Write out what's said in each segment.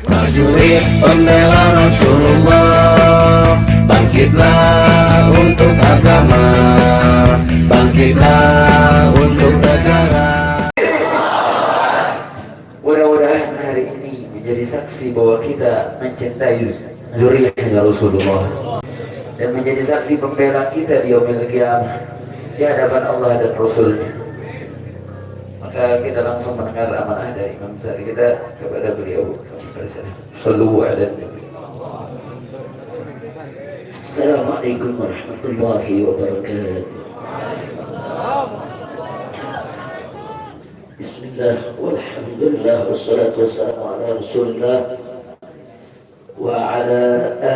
Prajurit pembela Rasulullah, bangkitlah untuk agama, bangkitlah untuk negara. Mudah-mudahan hari ini menjadi saksi bahwa kita mencintai zuriyahnya Rasulullah dan menjadi saksi pembela kita di yaumil qiyamah di hadapan Allah dan Rasulnya. Maka kita langsung mendengar amanah dari Imam Besar kita kepada beliau. Sallu ala Nabi. Assalamualaikum warahmatullahi wabarakatuh. Bismillah, walhamdulillah, wassalatu wassalamu ala rasulillah wa ala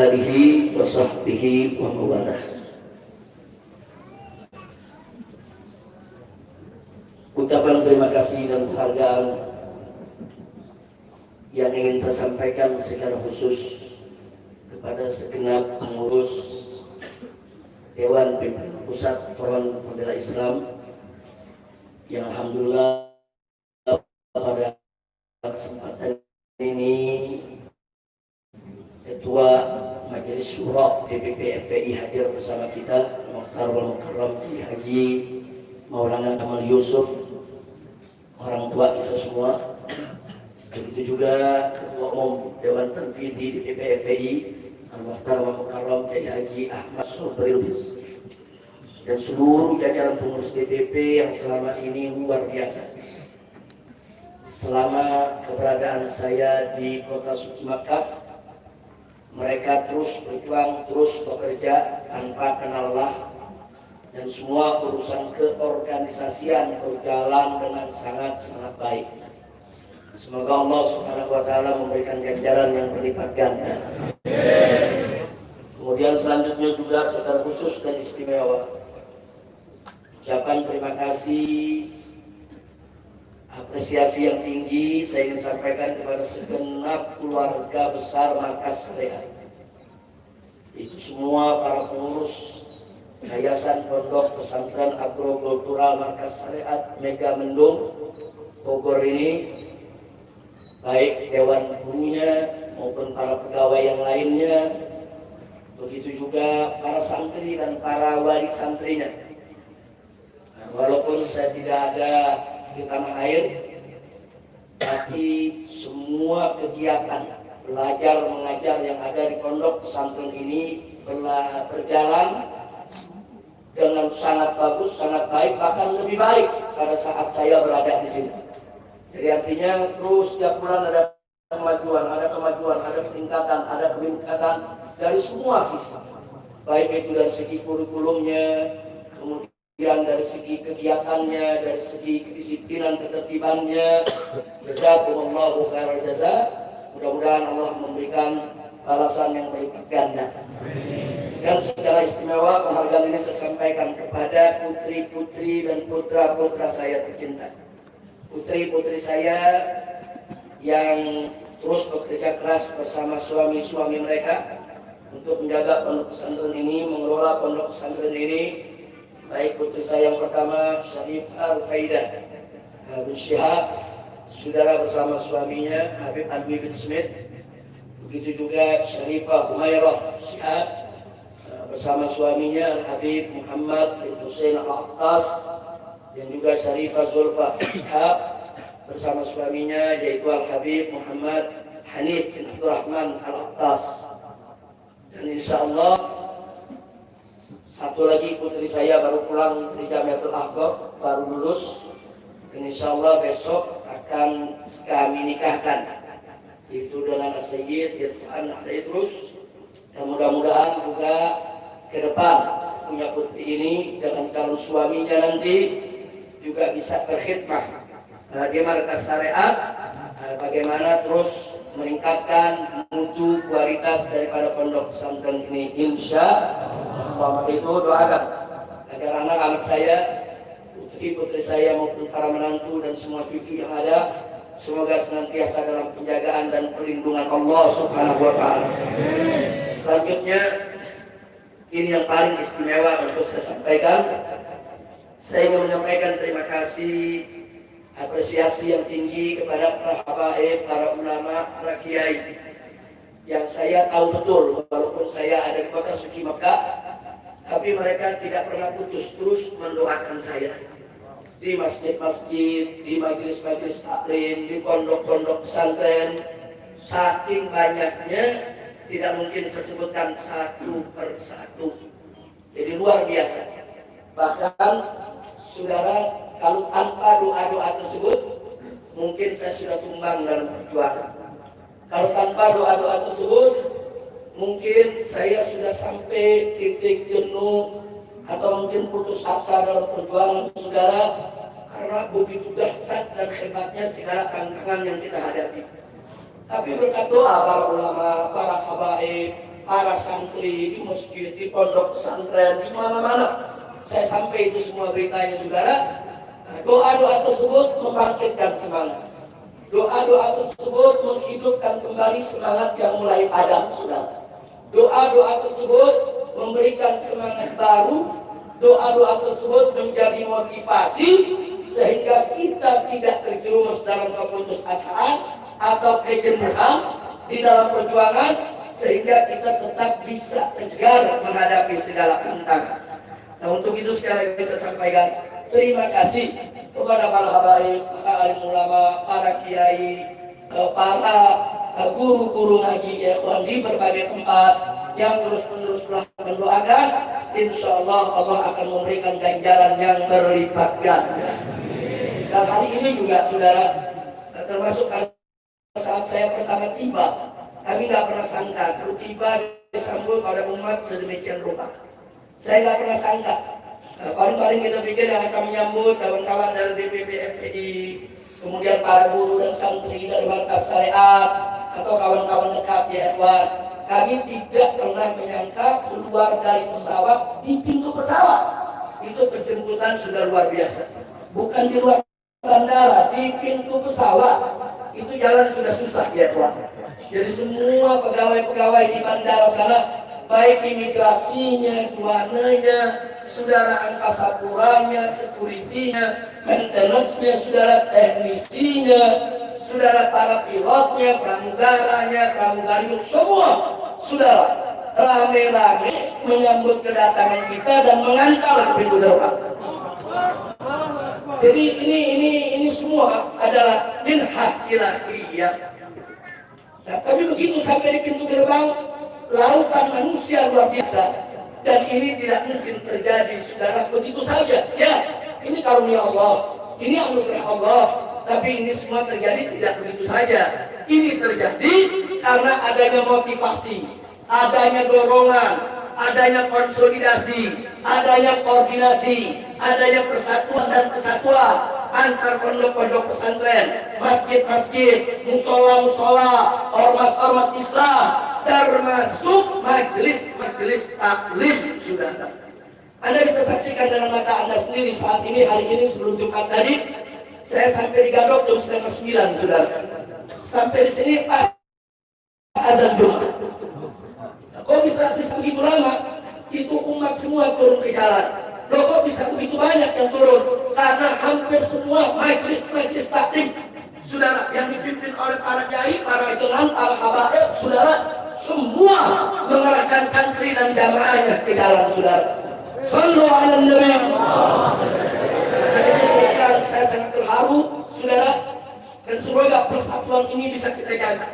alihi wa sahbihi wa mawalah. Ucapan terima kasih dan penghargaan yang ingin saya sampaikan secara khusus kepada segenap pengurus Dewan Pimpinan Pusat Front Pembela Islam yang alhamdulillah pada kesempatan ini Ketua Majelis Syuro DPP FPI hadir bersama kita, Mukhtar wal Mukarram Kiai Haji Maulana Kamal Yusuf, orang tua kita semua. Begitu juga Ketua Umum Dewan Tanfidhi DPP FPI Al-Mukhtar wal Mukarram Kiai Haji Ahmad Sobri Lubis dan seluruh jajaran pengurus DPP yang selama ini luar biasa. Selama keberadaan saya di kota suci Makkah, mereka terus berjuang, terus bekerja tanpa kenal lelah, dan semua urusan keorganisasian berjalan dengan sangat-sangat baik. Semoga Allah Subhanahu wa Ta'ala memberikan ganjaran yang berlipat ganda. Kemudian selanjutnya juga secara khusus dan istimewa, ucapan terima kasih, apresiasi yang tinggi saya ingin sampaikan kepada segenap keluarga besar Markas Syariat. Itu semua para pengurus Yayasan Pondok Pesantren Agrokultural Markas Syariat Mega Mendung Bogor ini, baik dewan gurunya maupun para pegawai yang lainnya, begitu juga para santri dan para wali santrinya. Nah, walaupun saya tidak ada di tanah air, tapi semua kegiatan belajar mengajar yang ada di pondok pesantren ini berjalan dengan sangat bagus, sangat baik, bahkan lebih baik pada saat saya berada di sini. Jadi artinya terus setiap bulan ada kemajuan, ada peningkatan dari semua sisi, baik itu dari segi kurikulumnya, kemudian dari segi kegiatannya, dari segi kedisiplinan ketertibannya. Jazakumullahu khairal jazaa. Mudah-mudahan Allah memberikan balasan yang berlipat ganda. Dan secara istimewa penghargaan ini saya sampaikan kepada putri-putri dan putra-putra saya tercinta. Putri-putri saya yang terus bekerja keras bersama suami-suami mereka untuk menjaga pondok pesantren ini, mengelola pondok pesantren ini. Baik putri saya yang pertama, Syarifah Rufaidah bin Syihab, saudara bersama suaminya Habib Alwi bin Smith. Begitu juga Syarifah Humairah Syihab bersama suaminya Al-Habib Muhammad bin Hussein Al-Attas, dan juga Syarifah Zulfa Syihab bersama suaminya yaitu Al-Habib Muhammad Hanif bin Abdurrahman Al-Attas. Dan insya Allah satu lagi putri saya baru pulang dari Jamiatul Ahqaf, baru lulus, dan insya Allah besok akan kami nikahkan, yaitu dengan Sayyid Irfan Al-Idrus. Dan mudah-mudahan juga ke depan punya putri ini dengan calon suaminya nanti juga bisa berkhidmah di Markas Syariat, bagaimana terus meningkatkan mutu kualitas daripada pondok pesantren ini, insya Allah. Maka itu doakan agar anak-anak saya, putri-putri saya maupun para menantu dan semua cucu yang ada, semoga senantiasa dalam penjagaan dan perlindungan Allah Subhanahu wa Ta'ala. Selanjutnya, ini yang paling istimewa untuk saya sampaikan. Saya ingin menyampaikan terima kasih apresiasi yang tinggi kepada para habaib, para ulama, para kiai yang saya tahu betul, walaupun saya ada di kota suci Mekah, tapi mereka tidak pernah putus terus mendoakan saya di masjid-masjid, di majelis-majelis taklim, di pondok-pondok pesantren. Saking banyaknya tidak mungkin saya sebutkan satu per satu. Jadi luar biasa. Bahkan saudara, kalau tanpa doa-doa tersebut mungkin saya sudah tumbang dalam perjuangan. Kalau tanpa doa-doa tersebut mungkin saya sudah sampai titik jenuh atau mungkin putus asa dalam perjuangan saudara, karena begitu dahsyat dan hebatnya segala tantangan yang kita hadapi. Tapi berkat doa para ulama, para habaib, para santri di masjid, di pondok pesantren, di mana-mana, saya sampai itu semua beritanya saudara. Doa-doa tersebut membangkitkan semangat. Doa-doa tersebut menghidupkan kembali semangat yang mulai padam saudara. Doa-doa tersebut memberikan semangat baru. Doa-doa tersebut menjadi motivasi sehingga kita tidak terjerumus dalam keputusasaan atau kejenuhan di dalam perjuangan, sehingga kita tetap bisa tegar menghadapi segala tantangan. Nah, untuk itu sekali lagi saya sampaikan terima kasih kepada para habaib, para alim ulama, para kiai, para guru-guru ngaji ya di berbagai tempat yang terus-menerus telah mendoakan. Insya Allah Allah akan memberikan ganjaran yang berlipat ganda. Dan hari ini juga saudara, termasuk saat saya pertama tiba, kami nggak pernah sangka kalau tiba disambut oleh umat sedemikian rupa. Saya nggak pernah sangka. Paling-paling kita pikir yang akan menyambut kawan-kawan dari DPP FPI, kemudian para guru dan santri dari Markas Syariat atau kawan-kawan dekat ya ikhwan. Kami tidak pernah menyangka keluar dari pesawat di pintu pesawat. Itu penjemputan sudah luar biasa. Bukan di luar bandara, di pintu pesawat. Itu jalan sudah susah ya ikhwan. Jadi semua pegawai-pegawai di bandara sana, baik imigrasinya, juananya, saudara angkasa puranya, security-nya, maintenance-nya, saudara teknisinya, saudara para pilotnya, pramugaranya, pramugari, semua saudara rame-rame menyambut kedatangan kita dan mengantar ke pintu gerbang. Jadi ini semua adalah minhah ilahiyah. Nah, tapi begitu sampai di pintu gerbang, lautan manusia luar biasa, dan ini tidak mungkin terjadi saudara begitu saja. Ya, ini karunia Allah, ini anugerah Allah, tapi ini semua terjadi tidak begitu saja. Ini terjadi karena adanya motivasi, adanya dorongan, adanya konsolidasi, adanya koordinasi, adanya persatuan dan kesatuan antar pondok-pondok pesantren, masjid-masjid, musola-musola, ormas-ormas Islam, termasuk majelis-majelis taklim saudara. Anda bisa saksikan dengan mata Anda sendiri saat ini, hari ini sebelum Jumat tadi, saya sampai di Gadok jam 8:30 saudara. Sampai di sini pas azan Jumat. Kok bisa begitu lama? Itu umat semua turun ke jalan. Loh kok bisa begitu banyak yang turun? Karena hampir semua majelis-majelis taklim saudara yang dipimpin oleh para kiai, para itunan, para habaib saudara, semua mengerahkan santri dan jamaahnya ke jalan saudara. Sallu ala nabi. Saya sangat terharu saudara, dan semoga persatuan ini bisa kita jaga.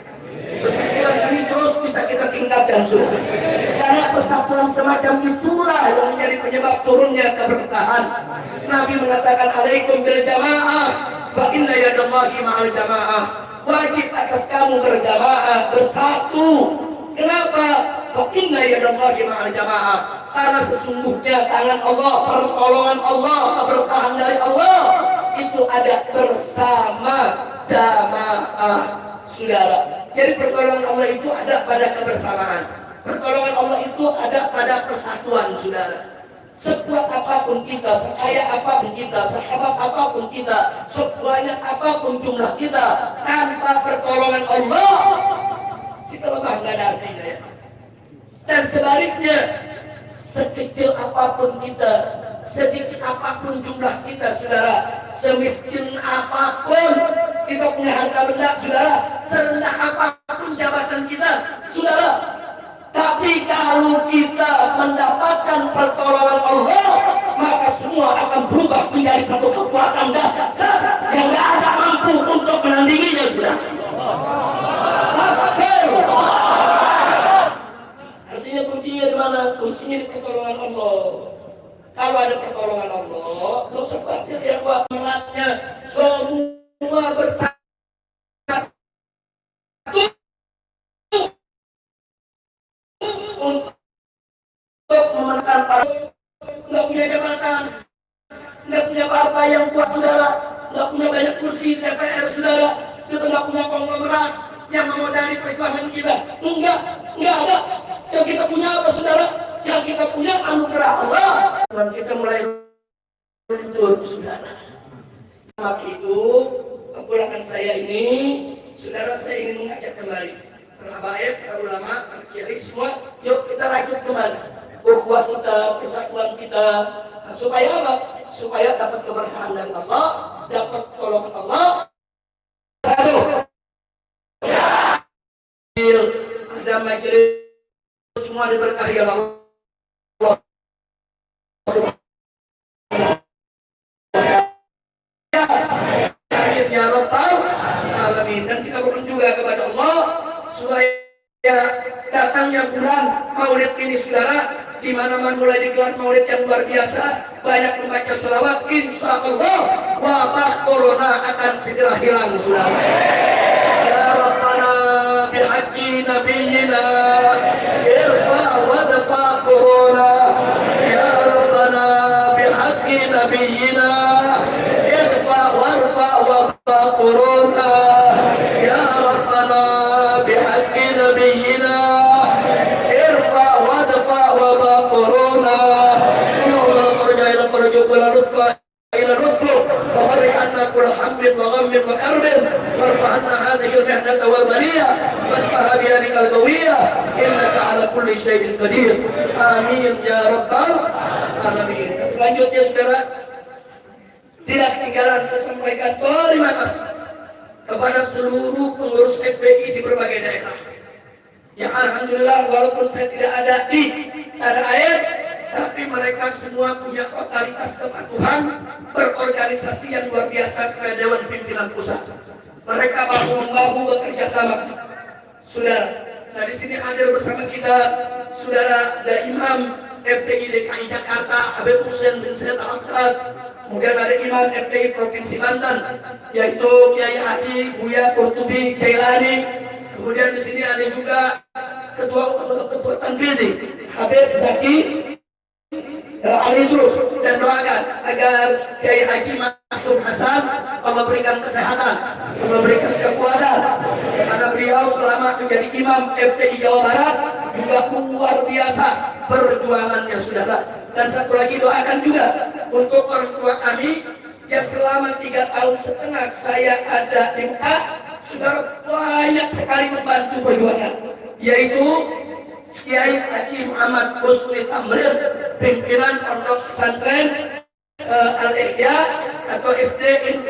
Persatuan ini terus bisa kita tingkatkan saudara. Karena persatuan semacam itulah yang menjadi penyebab turunnya keberkahan. Nabi mengatakan alaikum bil jamaah fa inna yadallahi ma'al jamaah. Wajib atas kamu berjamaah, bersatu. Kenapa? Fa inna yadallahi ma'al jamaah. Karena sesungguhnya tangan Allah, pertolongan Allah, keberkahan dari Allah itu ada bersama jamaah saudara. Jadi pertolongan Allah itu ada pada kebersamaan. Pertolongan Allah itu ada pada persatuan saudara. Sekuat apapun kita, sekaya apapun kita, sehebat apapun kita, sebanyak apapun jumlah kita, tanpa pertolongan Allah kita lemah, nggak ada artinya ya. Dan sebaliknya, sekecil apapun kita, sedikit apapun jumlah kita, saudara, semiskin apapun kita punya harta benda, saudara, serendah apapun jabatan kita, saudara, tapi kalau kita mendapatkan pertolongan Allah, maka semua akan berubah menjadi satu kekuatan dahsyat yang gak ada mampu untuk menandinginya, saudara. Artinya kuncinya di mana? Kuncinya di pertolongan Allah. Kalau ada pertolongan Allah, lo seperti yang buat meratnya semua bersatu untuk memenangkan partai. Nggak punya jabatan, nggak punya partai yang kuat, saudara, nggak punya banyak kursi di DPR, saudara, kita nggak punya konglomerat yang memodali perjuangan kita. Enggak ada. Yang kita punya apa, saudara? Yang kita punya anugerah Allah. Dan kita mulai runtuh, saudara. Maka itu, kepulangan saya ini, saudara, saya ingin mengajak kembali para habaib, para ulama, para kiai semua, yuk kita rajut kembali ukhuwah kita, persatuan kita, supaya apa? Supaya dapat keberkahan dari Allah, dapat tolongan Allah. Satu, ada majelis semua diberkahi Allah. Amin ya rabbal alamin. Dan kita mohon juga kepada Allah supaya datangnya bulan Maulid ini, saudara, di mana-mana mulai digelar Maulid yang luar biasa, banyak membaca sholawat, insya Allah wabah corona akan segera hilang, saudara. Ya Rabbana bihaqqi nabiyina irfa wa dafa corona. Ya Rabbana bihaqqi nabiyina irfa warfa wabah corona. Ya Rabbana bihaqqi nabiyina irfa wa dafa wabah corona. Allahumma la farja ila farjuk wa la lutfa ila lutfu ففرج عنا كل هم وغم وكرب وارفع عنا هذه المحنة والبلية فادفعها بيدك القوية إنك على كل شيء قدير آمين يا رب العالمين. Selanjutnya, saudara, tidak ketinggalan saya sampaikan terima kasih kepada seluruh pengurus FPI di berbagai daerah yang alhamdulillah walaupun saya tidak ada di tanah air, tapi mereka semua punya totalitas kepatuhan berorganisasi yang luar biasa kepada Dewan Pimpinan Pusat. Mereka bahu-membahu bekerja sama, saudara. Nah, di sini hadir bersama kita, saudara, ada Imam FPI DKI Jakarta Habib Hussein bin Said Al-Atas, kemudian ada Imam FPI Provinsi Banten yaitu Kiai Haji Buya Qurtubi Jailani, kemudian di sini ada juga Ketua Tanfidhi Habib Zaki Ali Idrus, dan doakan agar Kiai Haji Maksum Hasan Allah berikan kesehatan, Allah berikan kekuatan, ya, karena beliau selama menjadi imam FPI Jawa Barat juga luar biasa perjuangannya, saudara. Dan satu lagi doakan juga untuk orang tua kami yang selama 3,5 tahun saya ada di Mekah, saudara, banyak sekali membantu perjuangan, yaitu Kiai Haji Muhammad Husni Tamrin, pimpinan Pondok Pesantren Al-Ihya atau SD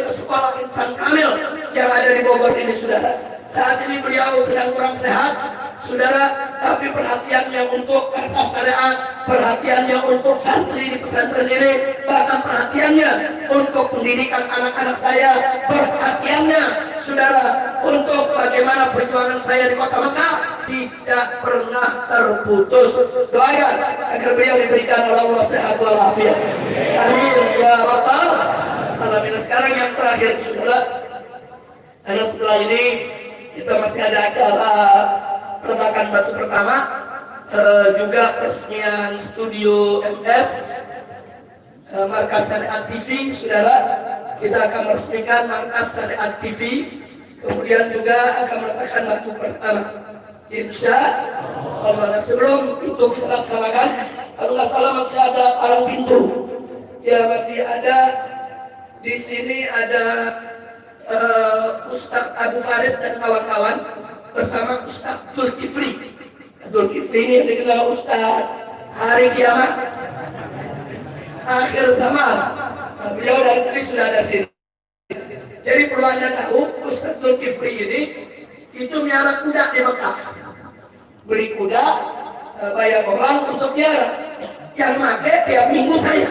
Sekolah Insan Kamil yang ada di Bogor ini, saudara. Saat ini beliau sedang kurang sehat, saudara, tapi perhatiannya untuk pentas syariat, perhatiannya untuk santri di pesantren ini, bahkan perhatiannya untuk pendidikan anak-anak saya, perhatiannya, saudara, untuk bagaimana perjuangan saya di kota Mekah tidak pernah terputus. Doakan agar beliau diberikan oleh Allah sehat walafiat. Amin ya rabbal alamin. Sekarang yang terakhir, saudara, karena setelah ini kita masih ada acara peletakan batu pertama, juga peresmian studio MS Markas Syariat TV, saudara. Kita akan meresmikan Markas Syariat TV, kemudian juga akan meletakkan batu pertama, insya Allah. Nah, sebelum itu kita laksanakan, kalau nggak salah masih ada palang pintu, ya, masih ada di sini ada Ustadz Abu Faris dan kawan-kawan bersama Ustadz Zulkifli. Zulkifli ini yang dikenal Ustadz Hari Kiamat. akhir zaman. Nah, beliau dari tadi sudah ada sini. Jadi perlu Anda tahu, Ustaz Zulkifli ini itu miara kuda di Mekah. Beli kuda, bayar orang untuk miara. Yang pakai tiap minggu saya.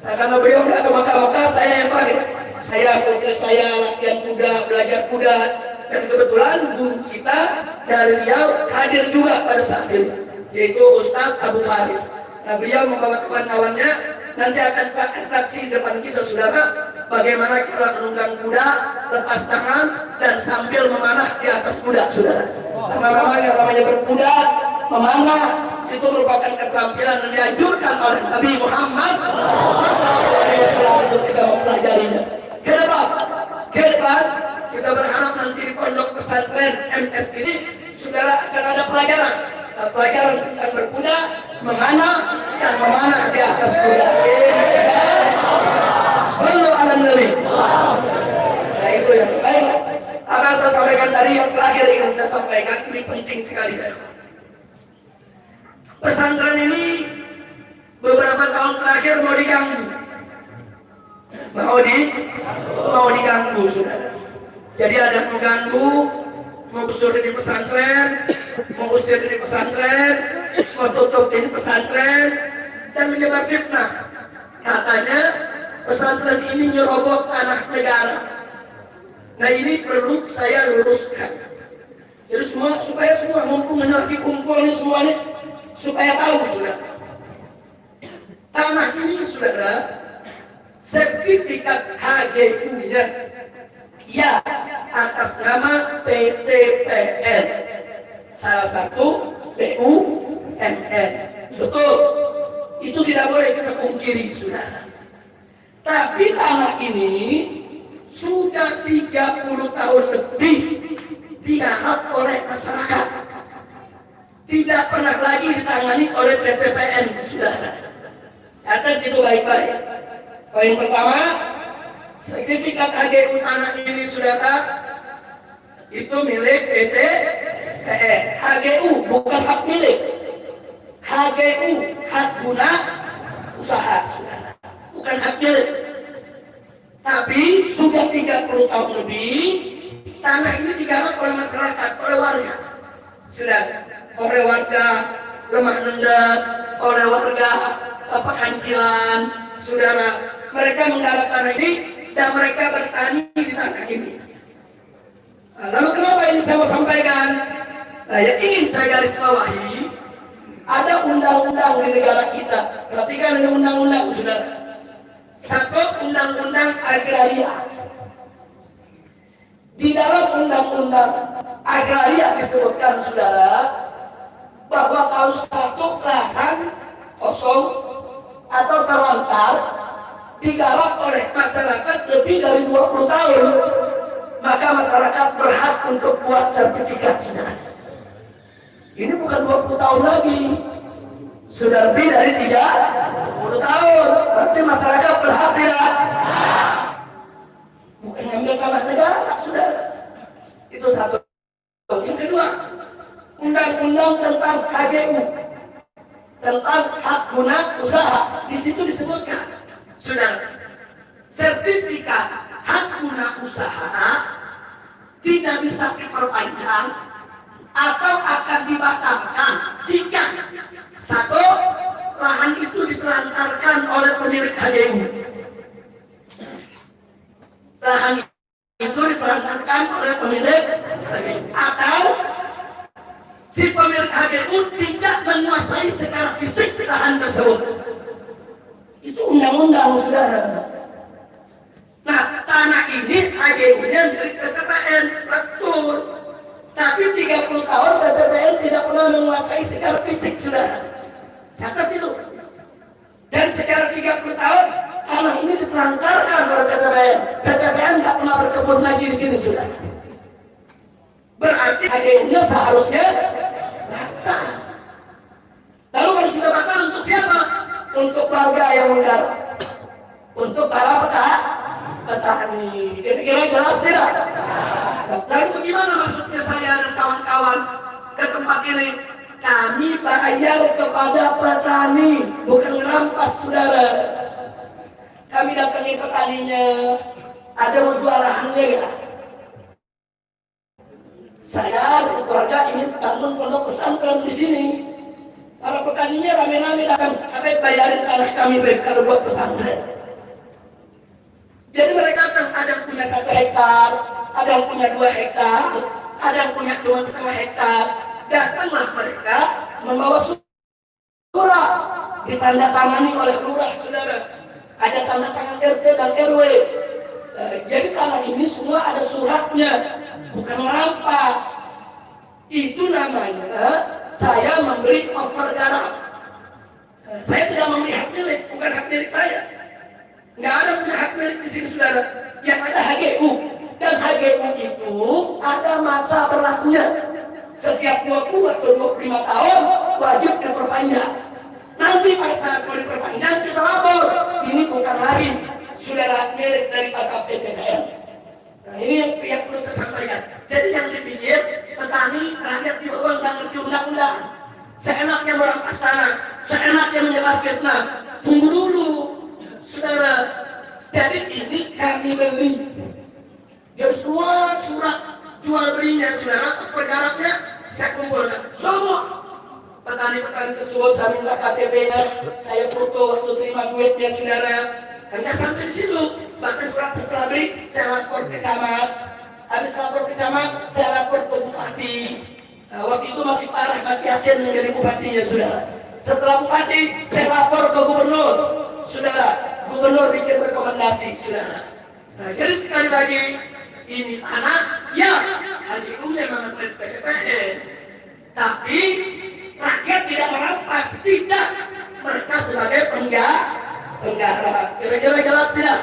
Nah, karena beliau nggak ke Mekah, saya yang pakai. Saya latihan kuda, belajar kuda. Dan kebetulan guru kita dari Riau hadir juga pada saat itu, yaitu Ustaz Abu Faris. Nah, beliau membawa kawan-kawannya, nanti akan atraksi depan kita, saudara, bagaimana cara menunggang kuda, lepas tangan, dan sambil memanah di atas kuda, saudara. Karena namanya berkuda, memanah, itu merupakan keterampilan yang dianjurkan oleh Nabi Muhammad SAW untuk kita mempelajarinya. Ke depan, kita berharap nanti di pondok pesantren MS ini, saudara, akan ada pelajaran tentang berkuda, memanah, dan memanah di atas kuda. Sallu ala Nabi. Nah, itu yang baiklah. Apa yang saya sampaikan tadi, yang terakhir ingin saya sampaikan, ini penting sekali. Pesantren ini beberapa tahun terakhir mau diganggu. Mau diganggu, saudara. Jadi ada yang mau ganggu, mau usir di pesantren, mau usir di pesantren, mau tutup di pesantren, dan menyebar fitnah. Katanya pesantren ini nyerobot tanah negara. Nah, ini perlu saya luruskan. Jadi supaya semua mumpung lagi kumpul ini semuanya, supaya tahu, saudara. Tanah ini, saudara, sertifikat HGU-nya ya atas nama PTPN, salah satu BUMN. Betul, itu tidak boleh kita pungkiri, saudara. Tapi tanah ini sudah 30 tahun lebih digarap oleh masyarakat, tidak pernah lagi ditangani oleh PTPN, saudara. Catat itu baik-baik. Poin pertama, sertifikat HGU tanah ini, saudara, itu milik PTPN. HGU bukan hak milik. HGU, hak guna usaha, saudara, bukan hak milik. Tapi sudah 30 tahun lebih tanah ini digarap oleh masyarakat, oleh warga, saudara, oleh warga Lemah Nenda, oleh warga Pekancilan, saudara. Mereka menggarap tanah ini dan mereka bertani di tanah ini. Nah, lalu kenapa ini saya mau sampaikan? Nah, yang ingin saya garis bawahi, ada undang-undang di negara kita. Perhatikan ada undang-undang, saudara. Satu, undang-undang agraria. Di dalam undang-undang agraria disebutkan, saudara, bahwa kalau satu lahan kosong atau terlantar digarap oleh masyarakat lebih dari 20 tahun, maka masyarakat berhak untuk buat sertifikat, saudara. Ini bukan 20 tahun lagi, sudah lebih dari 30 tahun. Berarti masyarakat berhak tidak? Bukan ngambil tanah negara, saudara. Itu satu. Yang kedua, undang-undang tentang HGU, tentang hak guna usaha. Di situ disebutkan, saudara, sertifikat hak guna usaha tidak bisa diperpanjang atau akan dibatalkan jika satu, lahan itu ditelantarkan oleh pemilik HGU. Lahan itu ditelantarkan oleh pemilik HGU, atau si pemilik HGU tidak menguasai secara fisik lahan tersebut. Itu undang-undang, saudara. Nah, tanah ini HGU-nya milik PTPN, betul. Tapi 30 tahun PTPN tidak pernah menguasai secara fisik, saudara. Catat itu. Dan secara 30 tahun tanah ini ditelantarkan oleh PTPN. PTPN nggak pernah berkebun lagi di sini, saudara. Berarti HGU-nya seharusnya batal. Lalu kalau sudah batal, untuk siapa? Untuk warga yang menggarap, untuk para petani. Kira-kira jelas tidak? Lalu bagaimana maksudnya saya dan kawan-kawan ke tempat ini? Kami bayar kepada petani, bukan merampas merampas, saudara. Kami datangi petaninya, ada mau jual lahannya ya. Saya dan keluarga ingin bangun pondok pesantren di sini. Para petaninya rame-rame datang, kami bayarin tanah kami kalau buat pesantren. Jadi mereka ada yang punya 1 hektar, ada yang punya 2 hektar, ada yang punya cuma 1/2 hektar. Datanglah mereka membawa surat ditandatangani oleh lurah, saudara. Ada tanda tangan RT dan RW. Jadi tanah ini semua ada suratnya, bukan merampas. Itu namanya saya memberi over garap. Saya tidak memberi hak milik, bukan hak milik saya. Nggak ada punya hak milik di sini, saudara. Yang ada HGU, dan HGU itu ada masa berlakunya. Setiap 20 atau 25 tahun wajib diperpanjang. Nanti pada saat mau diperpanjang kita lapor. Ini bukan lagi saudara milik daripada PTKL. Nah, ini yang perlu saya sampaikan. Jadi yang dipikir petani rakyat di bawah nggak ngerti undang-undang. Seenaknya merampas tanah, seenaknya menyebar fitnah. Tunggu dulu, saudara. Jadi ini kami beli. Jadi semua surat jual belinya, saudara, pergarapnya saya kumpulkan. Semua petani-petani tersebut saya minta KTP-nya, saya foto waktu terima duitnya, saudara. Hanya sampai di situ. Bahkan surat setelah beli, saya lapor ke camat. Habis lapor ke camat, saya lapor ke bupati. Nah, waktu itu masih parah Mati Yasin yang jadi bupatinya, saudara. Setelah bupati, saya lapor ke gubernur, saudara. Gubernur bikin rekomendasi, saudara. Nah, jadi sekali lagi, ini tanah, ya, HGU-nya memang milik PTPN. Tapi rakyat tidak merampas, tidak. Mereka sebagai penggara. Kira-kira jelas tidak?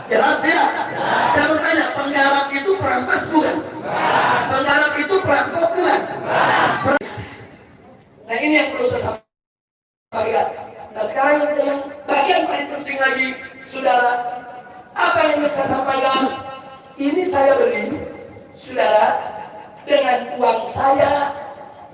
Jelas tidak? Saya mau tanya, penggarap itu perampas bukan? Penggarap itu perampok bukan? Nah, ini yang perlu saya sampaikan. Nah, sekarang yang bagian paling penting lagi, saudara, apa yang ingin saya sampaikan? Ini saya beli, saudara, dengan uang saya,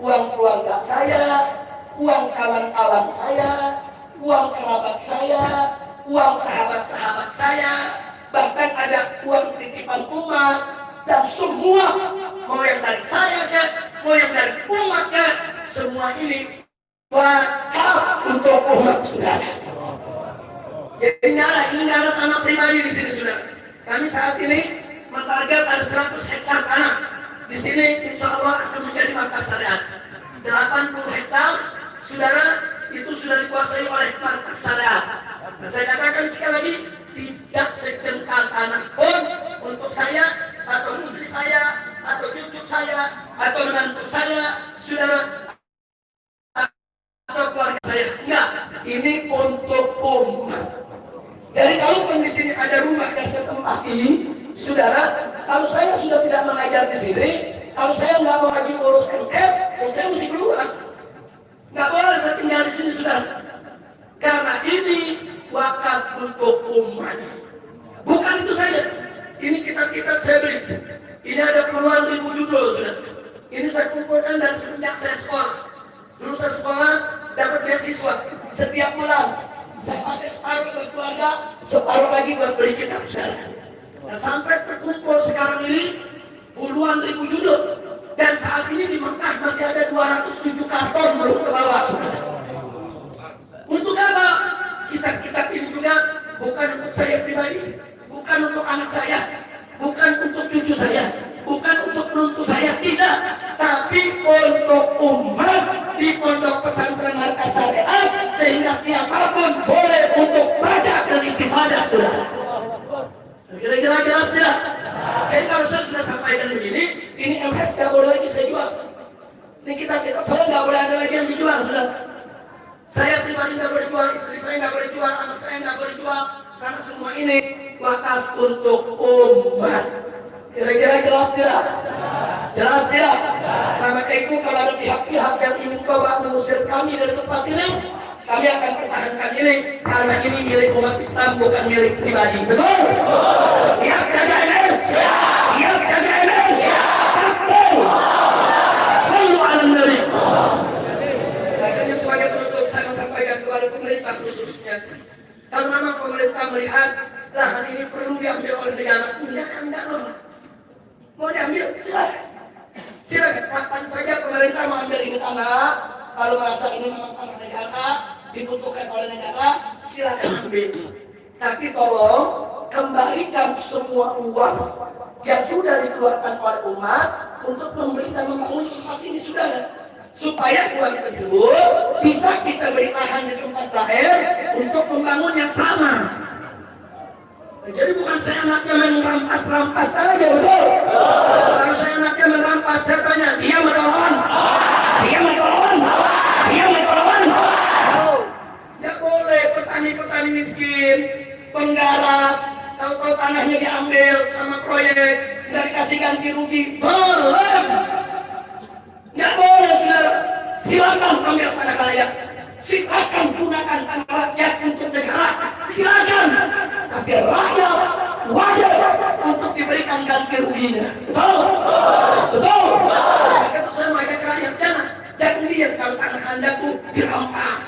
uang keluarga saya, uang kawan-kawan saya, uang kerabat saya, uang sahabat-sahabat saya, bahkan ada uang titipan umat, dan semua, mau yang dari saya kan, mau yang dari umat kan, semua ini wakaf untuk umat, saudara. Jadi ini ada tanah pribadi di sini, saudara. Kami saat ini mentarget ada 100 hektar tanah. Di sini insya Allah akan menjadi markas syariat. 80 hektar, saudara, itu sudah dikuasai oleh markas syariat. Nah, saya katakan sekali lagi, tidak sejengkal tanah pun untuk saya, atau putri saya, atau cucu saya, atau menantu saya, saudara, atau keluarga saya. Enggak, ini untuk umat. Jadi kalaupun di sini ada rumah yang saya tempati, saudara, kalau saya sudah tidak mengajar di sini, kalau saya nggak mau lagi urus MS, ya saya mesti keluar. Nggak boleh saya tinggal di sini, saudara. Karena ini wakaf untuk umat. Bukan itu saja. Ini kitab-kitab saya beli. Ini ada puluhan ribu judul, saudara. Ini saya kumpulkan dari semenjak saya sekolah. Dulu saya sekolah dapat beasiswa setiap bulan. Saya pakai separuh buat keluarga, separuh lagi buat beli kitab, saudara. Nah, sampai terkumpul sekarang ini puluhan ribu judul. Dan saat ini di Mekah masih ada 207 karton belum ke bawah. Untuk apa? Kitab-kitab ini juga bukan untuk saya pribadi, bukan untuk anak saya, bukan untuk cucu saya, bukan untuk menantu saya, tidak. Tapi untuk umat di pondok pesantren markas syariat, sehingga siapapun boleh untuk baca dan istifadah, saudara. Kira-kira jelas tidak? Jadi kalau saya sudah sampaikan begini, ini MS nggak boleh lagi saya jual. Ini kitab-kitab saya nggak boleh ada lagi yang dijual, saudara. Saya pribadi nggak boleh jual, istri saya nggak boleh jual, anak saya nggak boleh jual, karena semua ini wakaf untuk umat. Kira-kira jelas tidak? Jelas tidak? Nah, maka itu kalau ada pihak-pihak yang ingin coba mengusir kami dari tempat ini, kami akan pertahankan ini, karena ini milik umat Islam, bukan milik pribadi. Betul? Siap jaga MS? Siap jaga MS? Takbir! Sallu ala Nabi. Akhirnya sebagai penutup saya mau sampaikan kepada pemerintah khusus. pemerintah mengambil ini tanah, kalau merasa ini memang tanah negara, dibutuhkan oleh negara, silakan ambil. Tapi tolong kembalikan semua uang yang sudah dikeluarkan oleh umat untuk membeli dan membangun tempat ini, saudara. Supaya uang tersebut bisa kita beri lahan di tempat lahir untuk membangun yang sama. Jadi bukan saya anaknya merampas-rampas saja, betul? Kalau saya anaknya merampas, saya tanya, dia metolawan? Dia metolawan? Dia metolawan? Tidak boleh petani-petani miskin, penggarap, tahu-tahu tanahnya diambil sama proyek, nggak dikasih ganti rugi. Belum! Nggak boleh, saudara. Silakan ambil tanah rakyat. Silakan gunakan tanah rakyat untuk negara. Silakan. Tapi rakyat wajib untuk diberikan ganti ruginya. Betul? Betul? Maka itu saya mengajak rakyat, jangan lihat kalau tanah Anda tuh dirampas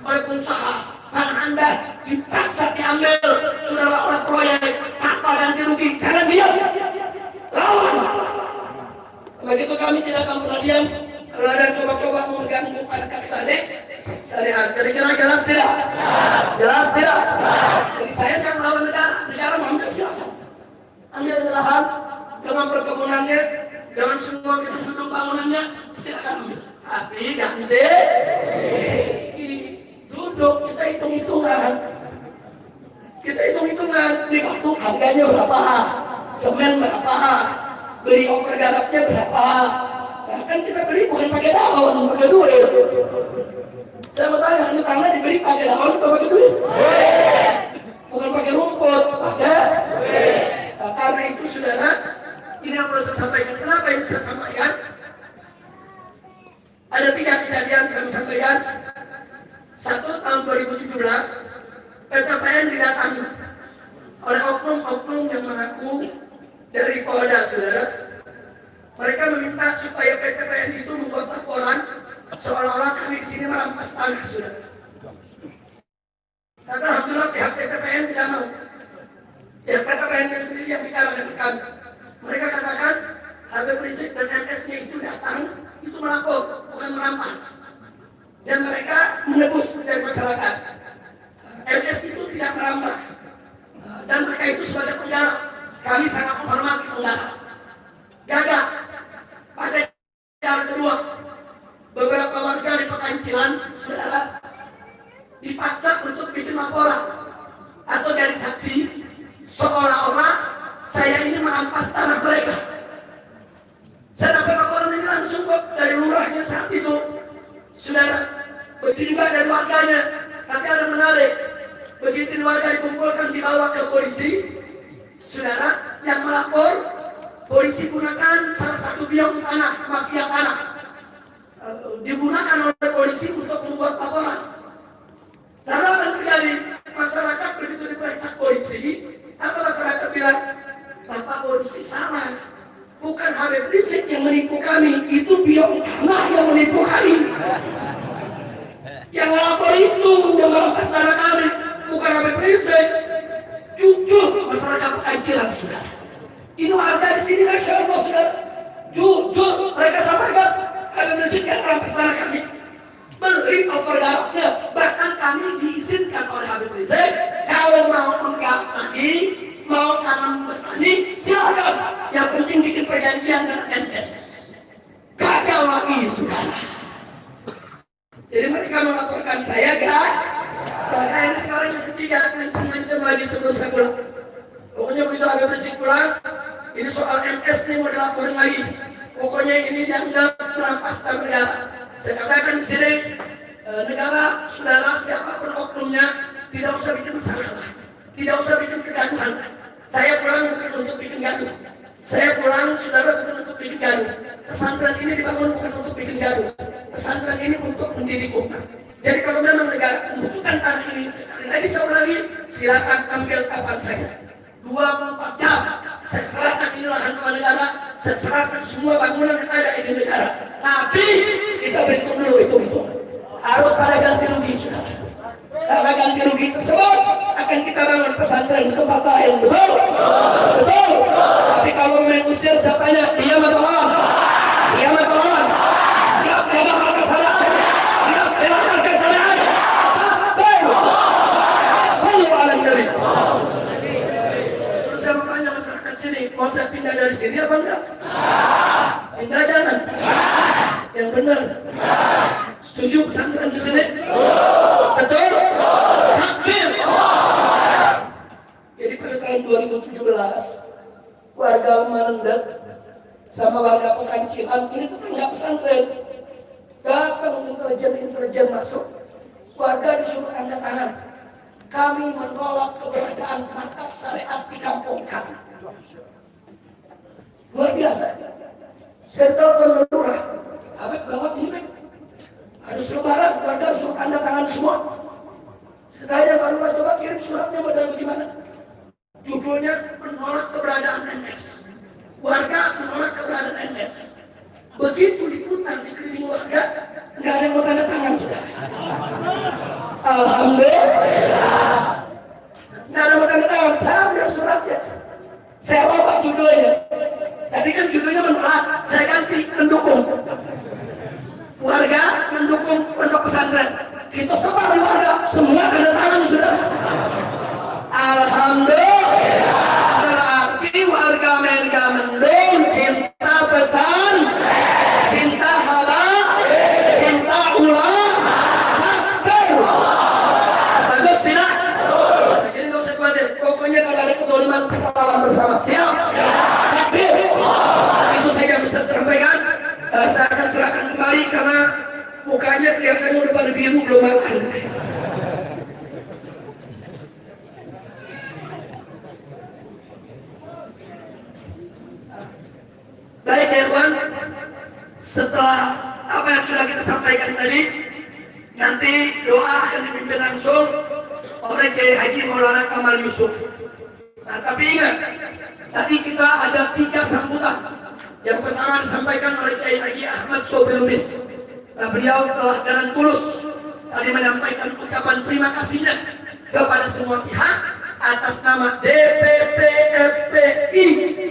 oleh pengusaha. Tanah Anda dipaksa diambil saudara oleh proyek tanpa ganti rugi. Jangan lihat. Lawan. Begitu kami tidak akan pernah diam kalau ada yang coba-coba mengganggu markas syariat. Kira-kira jelas tidak? Jelas tidak? Jadi saya kan melawan negara, negara mengambil silakan. Ambil lahan dengan perkebunannya, dengan semua gedung-gedung bangunannya, silakan ambil. Tapi ganti duduk kita hitung-hitungan. Kita hitung-hitungan di waktu harganya berapa, semen berapa, beli overgarapnya berapa. Nah, kan kita beli bukan pakai daun, pakai duit. Saya mau tanya, ini tanah dibeli pakai daun atau pakai duit? Bukan pakai rumput, pakai. Nah, karena itu saudara, ini yang perlu saya sampaikan. Kenapa yang saya sampaikan? Ada 3 kejadian saya mau sampaikan. Satu, tahun 2017, PTPN didatangi oleh oknum-oknum yang mengaku dari Polda, saudara. Mereka meminta supaya PTPN itu membuat laporan seolah-olah kami di sini merampas tanah, saudara. Tapi alhamdulillah pihak PTPN tidak mau. Pihak PTPN sendiri yang bicara dengan kami. Mereka katakan Habib Rizik dan MS-nya itu datang, itu melapor, bukan merampas. Dan mereka menebus dari masyarakat. MS itu tidak merambah. Dan mereka itu sebagai penggarap. Kami sangat menghormati penggarap. Gagal. Pada cara kedua, beberapa warga di Pekancilan, saudara, dipaksa untuk bikin laporan atau dari saksi, seolah-olah saya ini merampas tanah mereka. Saya dapat laporan ini langsung kok dari lurahnya saat itu, saudara. Begitu juga dari warganya. Tapi ada menarik, begitu warga dikumpulkan dibawa ke polisi, saudara, yang melapor, polisi gunakan salah satu biang tanah, mafia tanah, digunakan oleh polisi untuk membuat laporan. Lalu apa yang terjadi? Masyarakat begitu diperiksa polisi, apa masyarakat bilang? Bapak polisi salah, bukan Habib Rizik yang menipu kami, itu biang tanah yang menipu kami. Yang melapor itu yang merampas tanah kami, bukan Habib Rizik. Jujur masyarakat Pekancilan, saudara. Ini warga di sini, Masya Allah, saudara. Jujur mereka sampaikan Habib Rizik yang merampas tanah kami, beli overgarapnya. Bahkan kami diizinkan oleh Habib Rizik, kalau mau menggarap lagi, mau tanam bertani, silakan. Yang penting bikin perjanjian dengan MS. Gagal lagi, saudara. Jadi mereka melaporkan saya, gagal. Ini sekarang yang ketiga, mencem lagi sebelum saya pulang. Pokoknya begitu Habib Rizik pulang, ini soal MS nih mau dilaporin lagi. Pokoknya ini dianggap merampas tanah negara. Saya katakan di sini, negara, saudara, siapapun oknumnya, tidak usah bikin masalah, tidak usah bikin kegaduhan. Saya pulang bukan untuk bikin gaduh. Saya pulang, saudara, bukan untuk bikin gaduh. Pesantren ini dibangun bukan untuk bikin gaduh. Pesantren ini untuk mendidik umat. Jadi kalau memang negara membutuhkan tanah ini, sekali lagi saya ulangi, silakan ambil kapan saja. 24 jam, saya serahkan ini lahan kepada negara, saya serahkan semua bangunan yang ada di negara. Tapi kita berhitung dulu itu. Harus ada ganti rugi, saudara. Karena ganti rugi tersebut akan kita bangun pesantren di tempat lain, betul? Betul. Tapi kalau mengusir, saya tanya, dia matolawan? Dia matolawan? Mau saya pindah dari sini apa enggak? Pindah jangan. Yang benar. Setuju pesantren di sini? Betul? Takbir. Jadi pada tahun 2017 warga Mandat sama warga Pekancilan ini tetangga pesantren datang intelijen masuk, warga disuruh tanda tangan. Kami menolak keberadaan markas syariat di kampung kami. Luar biasa. Saya telepon lurah, Habib gawat ini, Beb. Harus lebaran, warga harus suruh tanda tangan semua. Sekalian baru coba kirim suratnya model bagaimana? Judulnya menolak keberadaan NS. Warga menolak keberadaan NS. Begitu diputar di keliling warga, nggak ada yang mau tanda tangan sudah. Alhamdulillah. Nggak ada yang mau tanda tangan. Saya ambil suratnya. Saya bawa judulnya. Tadi kan judulnya menolak, saya ganti mendukung. Warga mendukung pondok pesantren. Kita sebar di warga, semua tanda tangan sudah. Alhamdulillah. Berarti warga mereka mendukung cinta pesan, cinta haba, cinta ulah, takbir. Bagus tidak? Jadi nggak usah khawatir. Pokoknya kalau ada kedoliman kita lawan bersama. Siap? Takbir. Itu saja bisa saya sampaikan. Saya akan serahkan kembali karena mukanya kelihatannya udah pada biru belum makan. Baik ya kawan, setelah apa yang sudah kita sampaikan tadi, nanti doa akan dipimpin langsung oleh Kiai Haji Maulana Kamal Yusuf. Nah tapi ingat, tadi kita ada 3 sambutan. Yang pertama disampaikan oleh Kiai Haji Ahmad Sobri Lubis. Nah, beliau telah dengan tulus tadi menyampaikan ucapan terima kasihnya kepada semua pihak atas nama DPP FPI,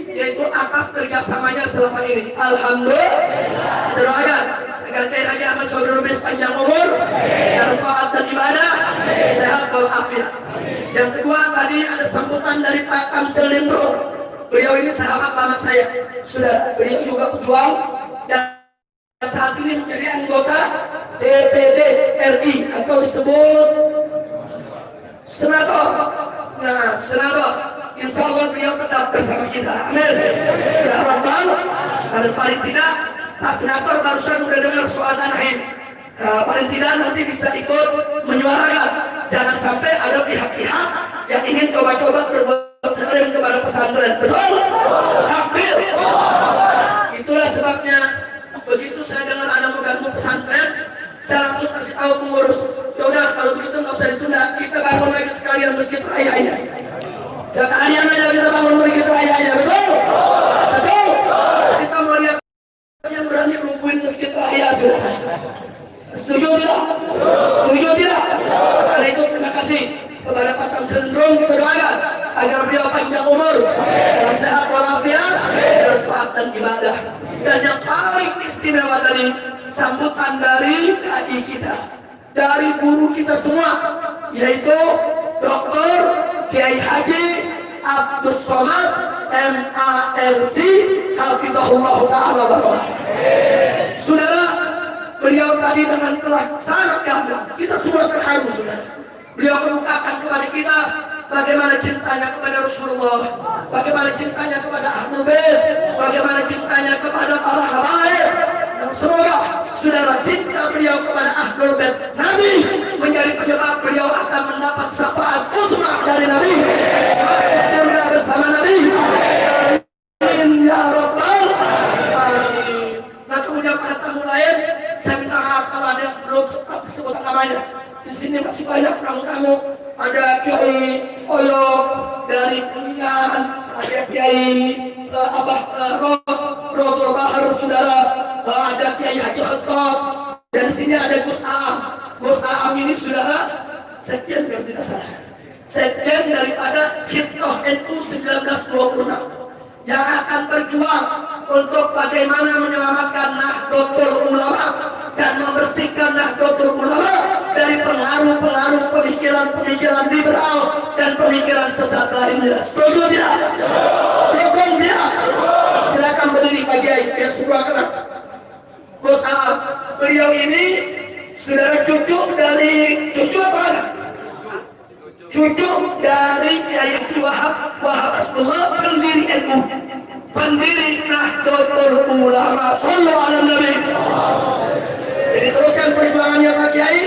yaitu atas kerjasamanya selama ini. Alhamdulillah. Kita doakan agar Kiai Haji Ahmad Sobri Lubis panjang umur dan taat dan ibadah, sehat walafiat. Yang kedua tadi ada sambutan dari Pak Kamsil Lindro. Beliau ini sahabat lama saya. Beliau juga pejuang dan saat ini menjadi anggota DPD RI atau disebut senator. Nah, senator, insya Allah beliau tetap bersama kita. Amin. Ya Rabbal. Dan paling tidak, Pak Senator barusan udah dengar soal tanah ini. Nah, paling tidak nanti bisa ikut menyuarakan. Jangan sampai ada pihak-pihak yang ingin coba-coba berbuat sering kepada pesantren. Betul? Takbir. Itulah sebabnya begitu saya dengar ada mau ganggu pesantren, saya langsung kasih tahu pengurus. Yaudah kalau begitu nggak usah ditunda, kita bangun lagi sekalian masjid raya aja. Sekalian aja kita bangun masjid raya aja. Betul? Betul? Kita mau lihat yang berani rubuhin masjid raya, saudara. Setuju tidak? Setuju tidak? Karena itu terima kasih kepada Pak Kamsil Lindro, kita doakan agar beliau panjang umur, dalam sehat walafiat, dan taat dan ibadah. Dan yang paling istimewa tadi sambutan dari dai kita, dari guru kita semua, yaitu Dr. Kiai Haji Abdus Somad MALC Hafizahullah Ta'ala Barokah. Saudara, beliau tadi dengan telah sangat gamblang, kita semua terharu saudara. Beliau kemukakan kepada kita bagaimana cintanya kepada Rasulullah, bagaimana cintanya kepada Ahlul Bait, bagaimana cintanya kepada para habaib. Semoga saudara cinta beliau kepada Ahlul Bait Nabi menjadi penyebab beliau akan mendapat syafaat uzma dari Nabi, surga bersama Nabi. Amin ya Rabbal alamin. Nah kemudian pada tamu lain, saya minta maaf kalau ada yang belum sempat disebut namanya. Di sini masih banyak tamu-tamu. Ada Kiai Oyo dari Kuningan, ada Kiai Abah Rodol Bahar saudara, ada Kiai Haji Khattab, dan sini ada Gus Aam. Gus Aam ini saudara sekjen kalau tidak salah, sekjen daripada Hitoh NU 1926 yang akan berjuang untuk bagaimana menyelamatkan Nahdlatul Ulama dan membersihkan Nahdlatul Ulama dari pengaruh-pengaruh pemikiran liberal dan pemikiran sesat lainnya. Setuju tidak? Dukung tidak? kalian semua kenal. Bos Aam, beliau ini saudara cucu dari cucu apa anak? Cucu dari Kiai Wahab Asbullah, pendiri NU, pendiri Nahdlatul Ulama. Sallallahu alaihi Nabi. Jadi teruskan perjuangannya Pak Kiai.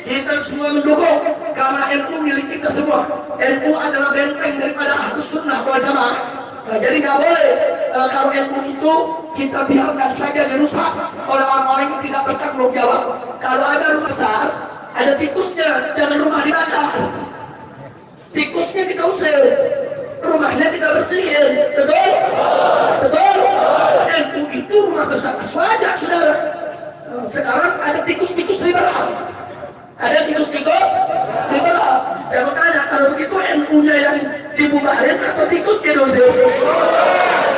Kita semua mendukung karena NU milik kita semua. NU adalah benteng daripada Ahlus Sunnah wal Jamaah. Nah, jadi nggak boleh kalau NU itu kita biarkan saja dirusak oleh orang-orang yang tidak bertanggung jawab. Kalau ada rumah besar, ada tikusnya, jangan rumah dibakar. Tikusnya kita usir, rumahnya kita bersihin, betul? Betul? NU itu rumah besar aswaja, saudara. Sekarang ada tikus-tikus liberal, ada tikus-tikus liberal. Saya mau tanya, kalau begitu NU-nya yang dibubarin atau tikusnya diusir?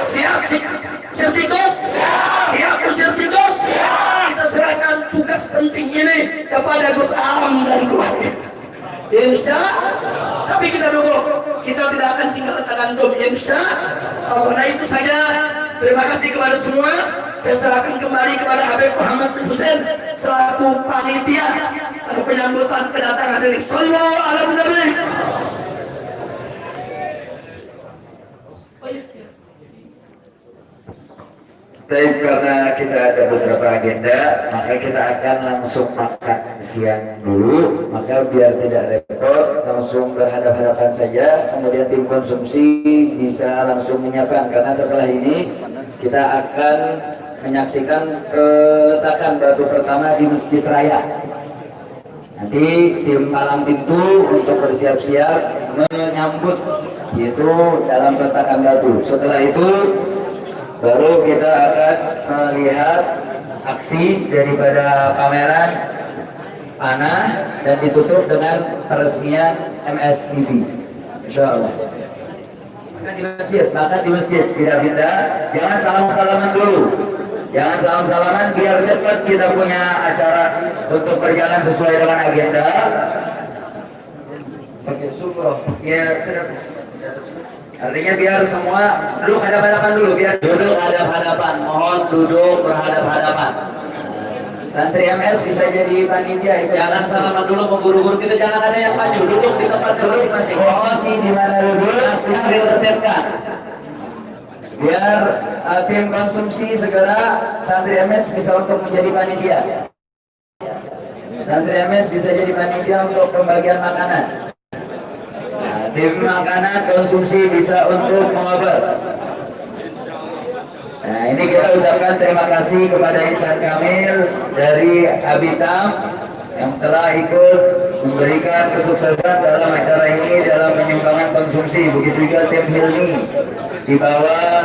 Siap, usir tikus? Siap, usir tikus? Kita serahkan tugas penting ini kepada Gus Aam dan keluarga. Insya Allah. Tapi kita dukung, kita tidak akan tinggalkan antum, insya Allah. Nah itu saja. Terima kasih kepada semua. Saya serahkan kembali kepada Habib Muhammad bin Hussein selaku panitia penyambutan kedatangan ini. Sallallahu alaihi Nabi. Baik, karena kita ada beberapa agenda, maka kita akan langsung makan siang dulu. Maka biar tidak repot, langsung berhadapan-hadapan saja. Kemudian tim konsumsi bisa langsung menyiapkan, karena setelah ini kita akan menyaksikan peletakan batu pertama di Masjid Raya. Nanti tim palang pintu untuk bersiap-siap menyambut, yaitu dalam peletakan batu. Setelah itu baru kita akan melihat aksi daripada pameran panah dan ditutup dengan peresmian MS TV. Insya Allah. Makan di masjid, tidak pindah. Jangan salam-salaman dulu. Jangan salam-salaman, biar cepat kita punya acara untuk berjalan sesuai dengan agenda. Oke, syukur. Ya, sudah. Artinya biar semua duduk hadap-hadapan dulu, biar duduk hadap-hadapan. Mohon duduk berhadap-hadapan. Santri MS bisa jadi panitia. Jangan salaman dulu, guru-guru kita jangan ada yang maju, duduk di tempatnya masing-masing. Posisi di mana duduk, asli tertibkan. Biar tim konsumsi segera santri MS bisa untuk menjadi panitia. Santri MS bisa jadi panitia untuk pembagian makanan. Tim makanan konsumsi bisa untuk mengobat. Nah, ini kita ucapkan terima kasih kepada Insan Kamil dari Habitam yang telah ikut memberikan kesuksesan dalam acara ini dalam menyumbangkan konsumsi. Begitu juga tim Hilmi di bawah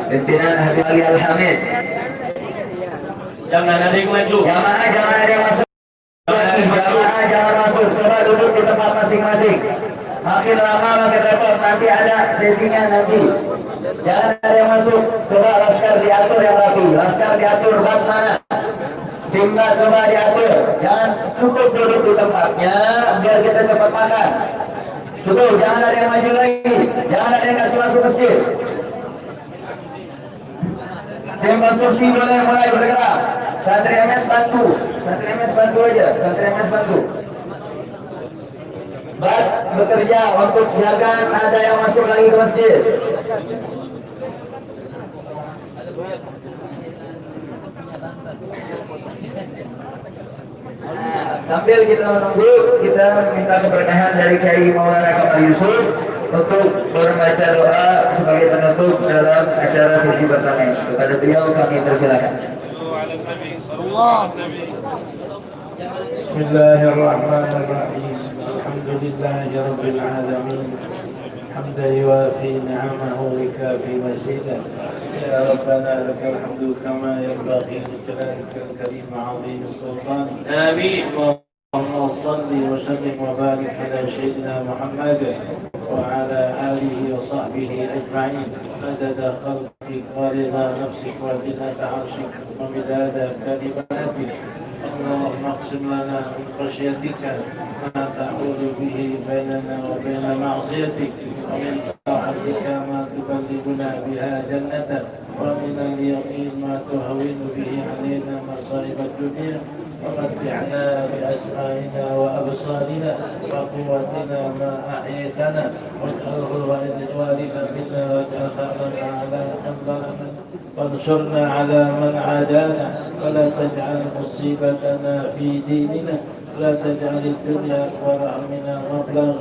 pimpinan Habib Ali Al-Hamid. Jangan ada yang maju. Jangan ada yang masuk. Jangan masuk. Coba duduk di tempat masing-masing. Makin lama makin repot, nanti ada sesinya nanti. Jangan ada yang masuk. Coba laskar diatur yang rapi. Laskar diatur bak mana? Timbat coba diatur. Jangan cukup duduk di tempatnya biar kita cepat makan. Cukup, jangan ada yang maju lagi. Jangan ada yang kasih masuk masjid. Tim konsumsi boleh mulai bergerak. Santri MS bantu. Santri MS bantu aja. Santri MS bantu. Bekerja untuk jaga ada yang masuk lagi ke masjid. Nah, sambil kita menunggu, kita minta keberkahan dari Kiai Maulana Kamal Yusuf untuk membaca doa sebagai penutup dalam acara sesi pertama ini. Kepada beliau kami persilakan. Bismillahirrahmanirrahim. Alhamdulillahi Rabbil Alamin. Hamda yuafi ni'amahu wa yukafi mazidah. Ya Rabbana lakal hamdu kama yanbaghi li jalalika al-karim 'azim as-sultan. Amin. Allahumma salli wa sallim wa barik ala sayyidina Muhammad wa ala alihi wa sahbihi ajma'in. Madada khalqik wa rida nafsik wa zinata 'arshik wa midada kalimatik. اللهم اقسم لنا من خشيتك ما تحول به بيننا وبين معصيتك ومن طاعتك طاعتك ما تبلغنا بها جنتك ومن اليقين ما تهون به علينا مصائب الدنيا ومتعنا بأسمائنا وأبصارنا وقوتنا ما أحييتنا واجعله الوارث منا واجعل ثأرنا على من ظلمنا وانصرنا على من عادانا ولا تجعل مصيبتنا في ديننا لا تجعل الدنيا أكبر همنا مبلغ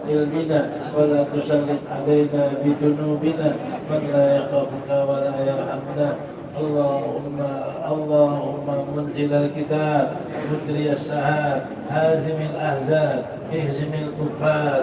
علمنا ولا تسلط علينا بذنوبنا من لا يخافك ولا يرحمنا اللهم منزل الكتاب مدري السحاب هازم الأحزاب اهزم الكفار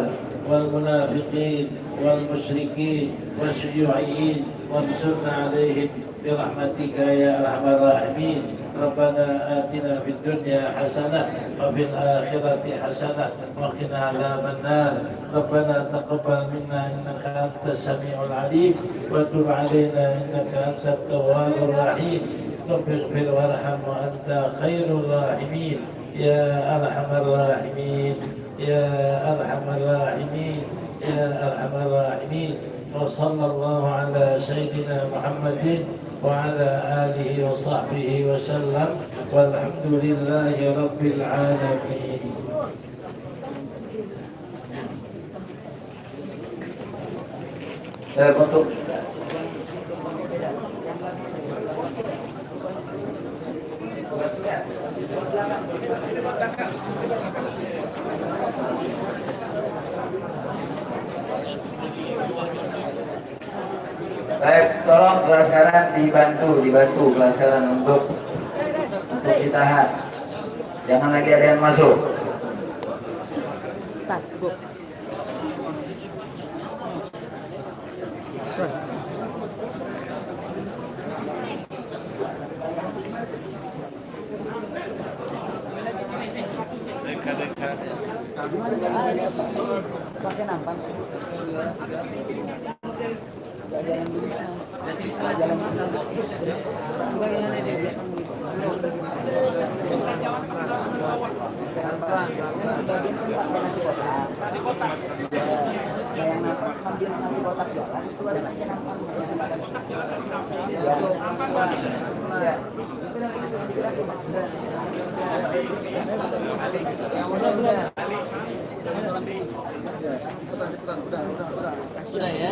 والمنافقين والمشركين والشيوعيين وانصرنا عليهم برحمتك يا أرحم الراحمين. ربنا آتنا في الدنيا حسنة وفي الآخرة حسنة وقنا عذاب النار. ربنا تقبل منا إنك أنت السميع العليم وتب علينا إنك أنت التواب الرحيم. رب اغفر وارحم وأنت خير الراحمين يا أرحم الراحمين يا أرحم الراحمين يا أرحم الراحمين. وصلى الله على سيدنا محمد وعلى آله وصحبه وسلم والحمد لله رب العالمين. Untuk baik, tolong kelas kanan dibantu kelas kanan untuk ditahan. Jangan lagi ada yang masuk. Sudah ya.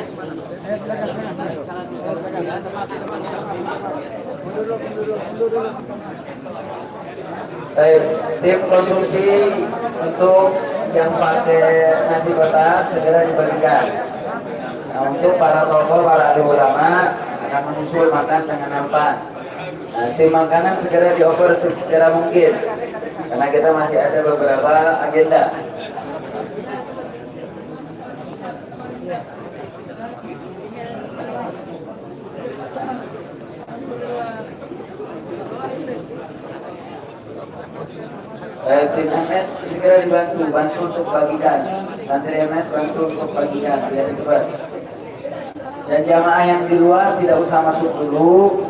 Baik, tim konsumsi untuk yang pakai nasi kotak segera dibagikan. Nah, untuk para tokoh, para ahli ulama akan menyusul makan dengan nampan. Nah, tim makanan segera dioper segera mungkin, karena kita masih ada beberapa agenda. Tim MS segera bantu untuk bagikan. Santri MS bantu untuk bagikan biar cepat. Dan jamaah yang di luar tidak usah masuk dulu,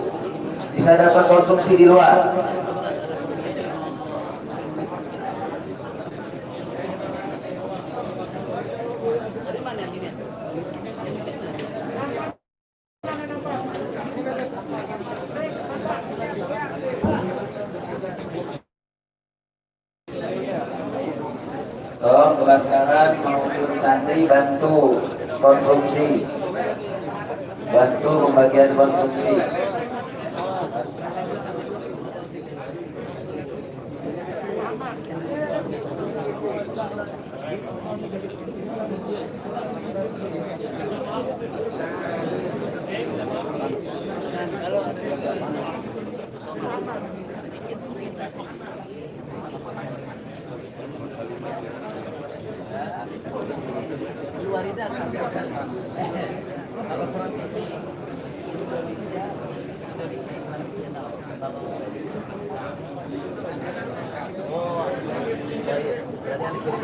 bisa dapat konsumsi di luar. Tolong kelas maupun santri bantu konsumsi, bantu pembagian konsumsi. Luar itu akan kalau front TV Indonesia Islam Channel. Oh, berarti nanti kirim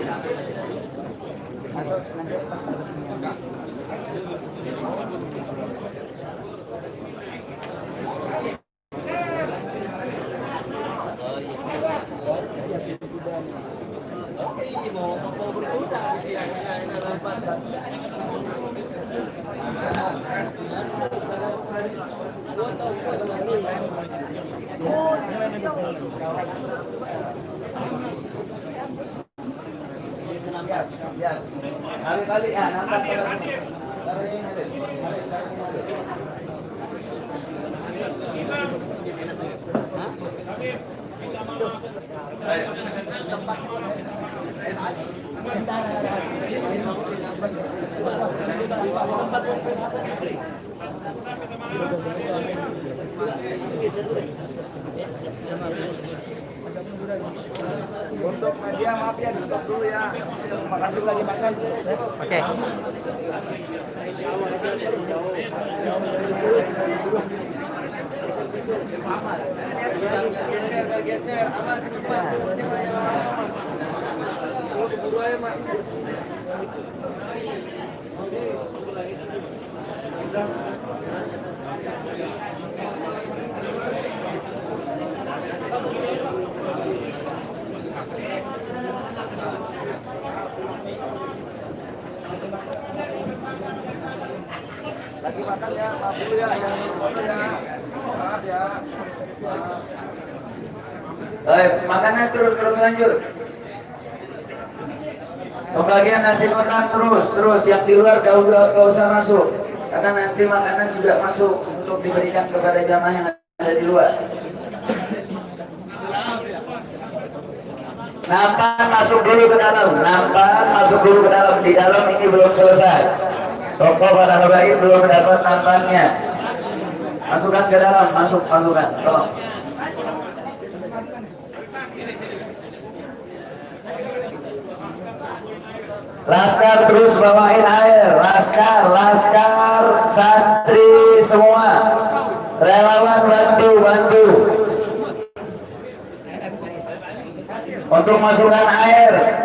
satu nanti pas resminya. Oh iya, mau berutang sih. Kali-kali ya, nampak untuk media maaf ya, stop dulu ya. Makan dulu lagi makan. Oke. Geser, aman ke depan. Buru aja, Mas. Lagi makan ya, maaf dulu ya, jangan foto ya. Maaf ya. Makanan terus lanjut. Pembagian nasi kotak terus yang di luar gak usah masuk, karena nanti makanan juga masuk untuk diberikan kepada jamaah yang ada di luar. Nampan masuk dulu ke dalam, di dalam ini belum selesai. Toko pada habaib belum dapat nampannya. Masukkan ke dalam, masukkan, tolong. Laskar terus bawain air, laskar, santri semua, relawan bantu untuk masukkan air.